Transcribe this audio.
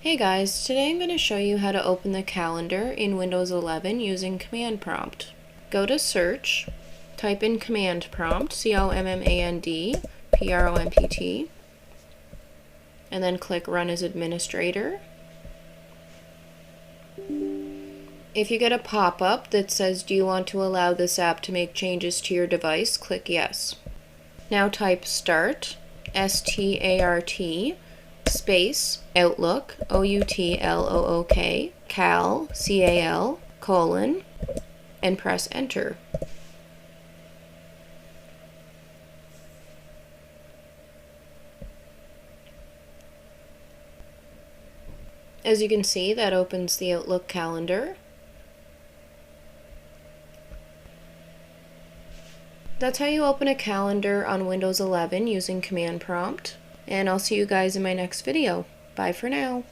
Hey guys, today I'm going to show you how to open the calendar in Windows 11 using Command Prompt. Go to Search, type in Command Prompt, C-O-M-M-A-N-D, P-R-O-M-P-T, and then click Run as Administrator. If you get a pop-up that says, "Do you want to allow this app to make changes to your device?" click Yes. Now type Start, S-T-A-R-T, space, Outlook, O-U-T-L-O-O-K, Cal, C-A-L, colon, and press Enter. As you can see, that opens the Outlook calendar. That's how you open a calendar on Windows 11 using Command Prompt. And I'll see you guys in my next video. Bye for now.